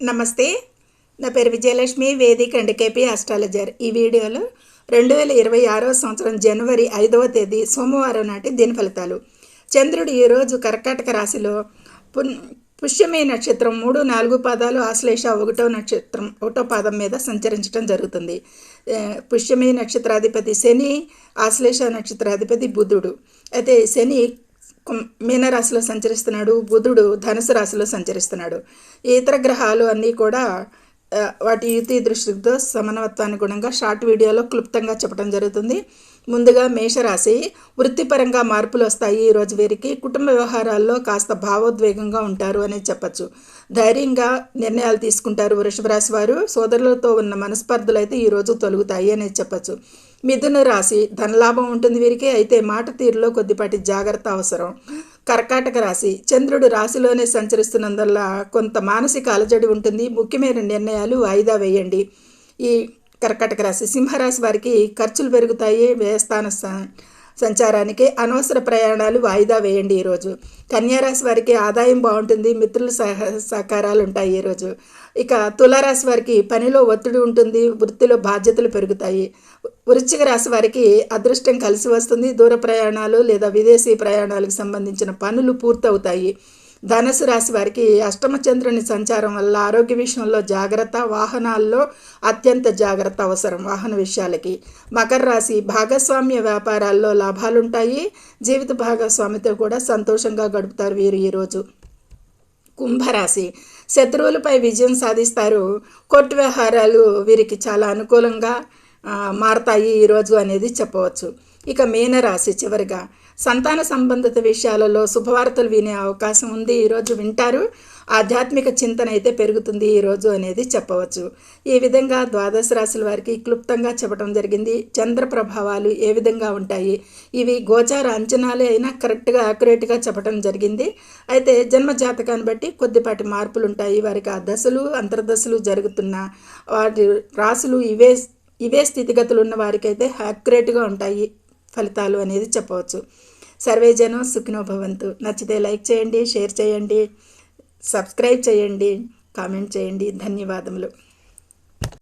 నమస్తే. నా పేరు విజయలక్ష్మి, వేదిక అండ్ కేపీ ఆస్ట్రాలజర్. ఈ వీడియోలో 2026 సంవత్సరం జనవరి 5వ తేదీ సోమవారం నాటి దిన ఫలితాలు. చంద్రుడు ఈరోజు కర్కాటక రాశిలో పుష్యమి నక్షత్రం 3, 4 పాదాలు, ఆశ్లేష 1వ నక్షత్రం 1వ పాదం మీద సంచరించడం జరుగుతుంది. పుష్యమి నక్షత్రాధిపతి శని, ఆశ్లేష నక్షత్రాధిపతి బుధుడు. అయితే శని మీనరాశిలో సంచరిస్తున్నాడు, బుధుడు ధనుసు రాశిలో సంచరిస్తున్నాడు. ఈ ఇతర గ్రహాలు అన్నీ కూడా వాటి యుతి దృష్టితో సమన్వత్వానికి గుణంగా షార్ట్ వీడియోలో క్లుప్తంగా చెప్పడం జరుగుతుంది. ముందుగా మేషరాశి. వృత్తిపరంగా మార్పులు వస్తాయి ఈరోజు వీరికి. కుటుంబ వ్యవహారాల్లో కాస్త భావోద్వేగంగా ఉంటారు అనేది చెప్పచ్చు. ధైర్యంగా నిర్ణయాలు తీసుకుంటారు వృషభ రాశి వారు. సోదరులతో ఉన్న మనస్పర్ధలు అయితే ఈరోజు తొలగుతాయి అనేది చెప్పచ్చు. మిథున రాశి. ధనలాభం ఉంటుంది వీరికి, అయితే మాట తీరులో కొద్దిపాటి జాగ్రత్త అవసరం. కర్కాటక రాశి. చంద్రుడు రాశిలోనే సంచరిస్తున్నందువల్ల కొంత మానసిక అలజడి ఉంటుంది. ముఖ్యమైన నిర్ణయాలు వాయిదా వేయండి. ఈ కర్కాటక రాశి. సింహరాశి వారికి ఖర్చులు పెరుగుతాయి. వ్యయస్థాన సంచారానికి అనవసర ప్రయాణాలు వాయిదా వేయండి ఈరోజు. కన్యారాశి వారికి ఆదాయం బాగుంటుంది. మిత్రుల సహకారాలు ఉంటాయి ఈరోజు. ఇక తులారాశి వారికి పనిలో ఒత్తిడి ఉంటుంది. వృత్తిలో బాధ్యతలు పెరుగుతాయి. వృశ్చిక రాశి వారికి అదృష్టం కలిసి వస్తుంది. దూర ప్రయాణాలు లేదా విదేశీ ప్రయాణాలకు సంబంధించిన పనులు పూర్తవుతాయి. ధనుసు రాశి వారికి అష్టమ చంద్రుని సంచారం వల్ల ఆరోగ్య విషయంలో జాగ్రత్త, వాహనాల్లో అత్యంత జాగ్రత్త అవసరం వాహన విషయాలకి. మకర రాశి. భాగస్వామ్య వ్యాపారాల్లో లాభాలుంటాయి. జీవిత భాగస్వామితో కూడా సంతోషంగా గడుపుతారు వీరు ఈరోజు. కుంభరాశి. శత్రువులపై విజయం సాధిస్తారు. కోర్టు వ్యవహారాలు వీరికి చాలా అనుకూలంగా మారతాయి ఈరోజు అనేది చెప్పవచ్చు. ఇక మీనరాశి. చివరిగా సంతాన సంబంధిత విషయాలలో శుభవార్తలు వినే అవకాశం ఉంది. ఈరోజు వింటారు. ఆధ్యాత్మిక చింతన అయితే పెరుగుతుంది ఈరోజు అనేది చెప్పవచ్చు. ఈ విధంగా ద్వాదశ రాశుల వారికి క్లుప్తంగా చెప్పడం జరిగింది. చంద్ర ప్రభావాలు ఏ విధంగా ఉంటాయి, ఇవి గోచార అంచనాలే అయినా కరెక్ట్గా యాక్యురేట్గా చెప్పడం జరిగింది. అయితే జన్మ జాతకాన్ని బట్టి కొద్దిపాటి మార్పులు ఉంటాయి. వారికి ఆ దశలు అంతర్దశలు జరుగుతున్న వాటి రాశులు ఇవే స్థితిగతులు ఉన్న వారికైతే యాక్యురేట్గా ఉంటాయి ఫలితాలు అనేది చెప్పవచ్చు. సర్వేజనం సుఖినో భవంతు. నచ్చితే లైక్ చేయండి, షేర్ చేయండి, సబ్స్క్రైబ్ చేయండి, కామెంట్ చేయండి. ధన్యవాదములు.